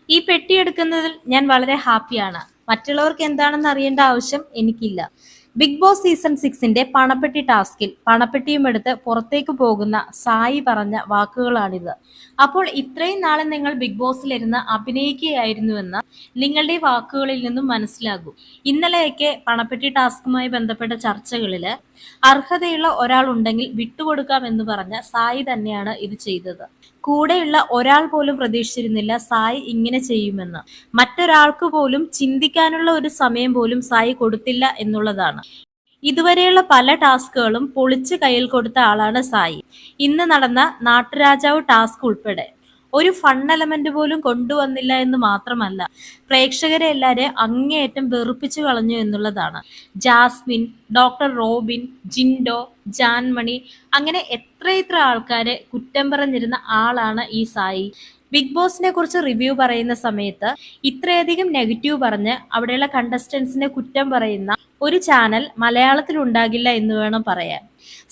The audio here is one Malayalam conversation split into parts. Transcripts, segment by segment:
ഈ പെട്ടി എടുക്കുന്നതിൽ ഞാൻ വളരെ ഹാപ്പിയാണ്. മറ്റുള്ളവർക്ക് എന്താണെന്ന് അറിയേണ്ട ആവശ്യം എനിക്കില്ല. ബിഗ് ബോസ് സീസൺ 6ന്റെ പണപ്പെട്ടി ടാസ്കിൽ പണപ്പെട്ടിയും എടുത്ത് പുറത്തേക്ക് പോകുന്ന സായി പറഞ്ഞ വാക്കുകളാണിത്. അപ്പോൾ ഇത്രയും നാളെ നിങ്ങൾ ബിഗ് ബോസിലിരുന്ന് അഭിനയിക്കുകയായിരുന്നുവെന്ന് നിങ്ങളുടെ വാക്കുകളിൽ നിന്നും മനസ്സിലാകും. ഇന്നലെയൊക്കെ പണപ്പെട്ടി ടാസ്കുമായി ബന്ധപ്പെട്ട ചർച്ചകളില് അർഹതയുള്ള ഒരാൾ ഉണ്ടെങ്കിൽ വിട്ടുകൊടുക്കാം എന്ന് പറഞ്ഞ സായി തന്നെയാണ് ഇത് ചെയ്തത്. കൂടെയുള്ള ഒരാൾ പോലും പ്രതീക്ഷിച്ചിരുന്നില്ല സായി ഇങ്ങനെ ചെയ്യുമെന്ന്. മറ്റൊരാൾക്ക് പോലും ചിന്തിക്കാനുള്ള ഒരു സമയം പോലും സായി കൊടുത്തില്ല എന്നുള്ളതാണ്. ഇതുവരെയുള്ള പല ടാസ്കുകളും പൊളിച്ച് കയ്യിൽ കൊടുത്ത ആളാണ് സായി. ഇന്ന് നടന്ന നാട്ടുരാജാവ് ടാസ്ക് ഉൾപ്പെടെ ഒരു ഫൺ എലമെന്റ് പോലും കൊണ്ടുവന്നില്ല എന്ന് മാത്രമല്ല, പ്രേക്ഷകരെ എല്ലാവരെയും അങ്ങേയറ്റം വെറുപ്പിച്ചു കളഞ്ഞു എന്നുള്ളതാണ്. Jasmine, doctor Robin, Jinto, Janmoni, അങ്ങനെ എത്രയെത്ര ആൾക്കാരെ കുറ്റം പറഞ്ഞിരുന്ന ആളാണ് ഈ സായി. ബിഗ് ബോസിനെ കുറിച്ച് റിവ്യൂ പറയുന്ന സമയത്ത് ഇത്രയധികം നെഗറ്റീവ് പറഞ്ഞ് അവിടെയുള്ള കണ്ടസ്റ്റൻസിനെ കുറ്റം പറയുന്ന ഒരു ചാനൽ മലയാളത്തിൽ ഉണ്ടാകില്ല എന്ന് വേണം പറയാൻ.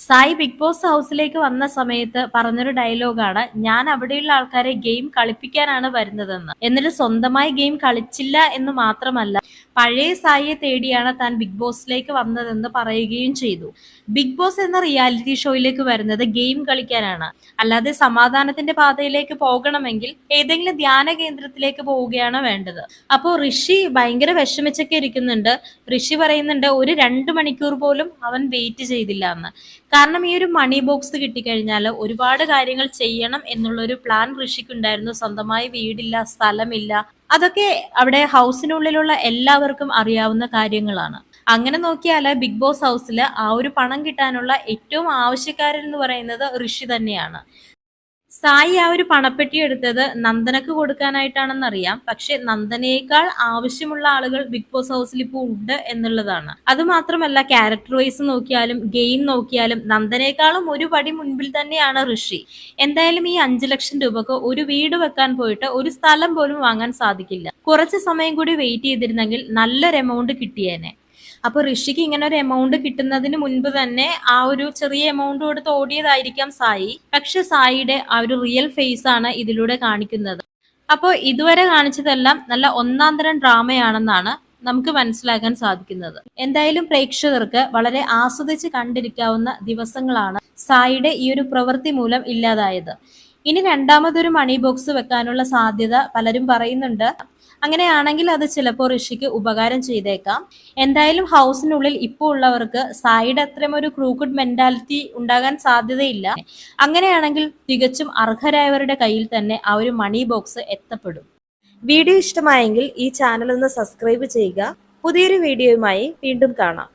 സായി ബിഗ് ബോസ് ഹൗസിലേക്ക് വന്ന സമയത്ത് പറഞ്ഞൊരു ഡയലോഗാണ്, ഞാൻ അവിടെയുള്ള ആൾക്കാരെ ഗെയിം കളിപ്പിക്കാനാണ് വരുന്നതെന്ന്. എന്നിട്ട് സ്വന്തമായി ഗെയിം കളിച്ചില്ല എന്ന് മാത്രമല്ല, പഴയ സായിയെ തേടിയാണ് താൻ ബിഗ് ബോസിലേക്ക് വന്നതെന്ന് പറയുകയും ചെയ്തു. ബിഗ് ബോസ് എന്ന റിയാലിറ്റി ഷോയിലേക്ക് വരുന്നത് ഗെയിം കളിക്കാനാണ്, അല്ലാതെ സമാധാനത്തിന്റെ പാതയിലേക്ക് പോകണമെങ്കിൽ ഏതെങ്കിലും ധ്യാന കേന്ദ്രത്തിലേക്ക് പോവുകയാണ് വേണ്ടത്. അപ്പോൾ ഋഷി ഭയങ്കര വിഷമിച്ചൊക്കെ ഇരിക്കുന്നുണ്ട്. ഋഷി പറയുന്നുണ്ട് ഒരു 2 മണിക്കൂർ പോലും അവൻ വെയിറ്റ് ചെയ്തില്ല എന്ന്. കാരണം ഈ ഒരു മണി ബോക്സ് കിട്ടിക്കഴിഞ്ഞാൽ ഒരുപാട് കാര്യങ്ങൾ ചെയ്യണം എന്നുള്ളൊരു പ്ലാൻ ഋഷിക്കുണ്ടായിരുന്നു. സ്വന്തമായി വീടില്ല, സ്ഥലമില്ല, അതൊക്കെ അവിടെ ഹൗസിനുള്ളിലുള്ള എല്ലാവർക്കും അറിയാവുന്ന കാര്യങ്ങളാണ്. അങ്ങനെ നോക്കിയാൽ ബിഗ് ബോസ് ഹൗസിൽ ആ ഒരു പണം കിട്ടാനുള്ള ഏറ്റവും ആവശ്യക്കാരൻ എന്ന് പറയുന്നത് ഋഷി തന്നെയാണ്. സായി ആ ഒരു പണപ്പെട്ടി എടുത്തത് നന്ദനക്ക് കൊടുക്കാനായിട്ടാണെന്നറിയാം. പക്ഷെ നന്ദനയേക്കാൾ ആവശ്യമുള്ള ആളുകൾ ബിഗ് ബോസ് ഹൗസിൽ ഇപ്പോൾ ഉണ്ട് എന്നുള്ളതാണ്. അത് മാത്രമല്ല, ക്യാരക്ടർ വൈസ് നോക്കിയാലും ഗെയിം നോക്കിയാലും നന്ദനേക്കാളും ഒരു പടി മുൻപിൽ തന്നെയാണ് ഋഷി. എന്തായാലും ഈ 5 ലക്ഷം രൂപക്ക് ഒരു വീട് വെക്കാൻ പോയിട്ട് ഒരു സ്ഥലം പോലും വാങ്ങാൻ സാധിക്കില്ല. കുറച്ച് സമയം കൂടി വെയിറ്റ് ചെയ്തിരുന്നെങ്കിൽ നല്ലൊരു എമൗണ്ട് കിട്ടിയേനെ. അപ്പൊ ഋഷിക്ക് ഇങ്ങനെ ഒരു എമൗണ്ട് കിട്ടുന്നതിന് മുൻപ് തന്നെ ആ ഒരു ചെറിയ എമൗണ്ട് കൊടുത്ത് ഓടിയതായിരിക്കാം സായി. പക്ഷെ സായിയുടെ ആ ഒരു റിയൽ ഫേസ് ആണ് ഇതിലൂടെ കാണിക്കുന്നത്. അപ്പോൾ ഇതുവരെ കാണിച്ചതെല്ലാം നല്ല ഒന്നാം തരം ഡ്രാമയാണെന്നാണ് നമുക്ക് മനസ്സിലാക്കാൻ സാധിക്കുന്നത്. എന്തായാലും പ്രേക്ഷകർക്ക് വളരെ ആസ്വദിച്ച് കണ്ടിരിക്കാവുന്ന ദിവസങ്ങളാണ് സായിയുടെ ഈ ഒരു പ്രവൃത്തി മൂലം ഇല്ലാതായത്. ഇനി രണ്ടാമതൊരു മണി ബോക്സ് വെക്കാനുള്ള സാധ്യത പലരും പറയുന്നുണ്ട്. അങ്ങനെയാണെങ്കിൽ അത് ചിലപ്പോൾ ഋഷിക്ക് ഉപകാരം ചെയ്തേക്കാം. എന്തായാലും ഹൗസിനുള്ളിൽ ഇപ്പോൾ ഉള്ളവർക്ക് സായിയുടെ അത്രയും ഒരു ക്രൂക്കഡ് മെന്റാലിറ്റി ഉണ്ടാകാൻ സാധ്യതയില്ല. അങ്ങനെയാണെങ്കിൽ തികച്ചും അർഹരായവരുടെ കയ്യിൽ തന്നെ ആ ഒരു മണി ബോക്സ് എത്തപ്പെടും. വീഡിയോ ഇഷ്ടമായെങ്കിൽ ഈ ചാനൽ ഒന്ന് സബ്സ്ക്രൈബ് ചെയ്യുക. പുതിയൊരു വീഡിയോയുമായി വീണ്ടും കാണാം.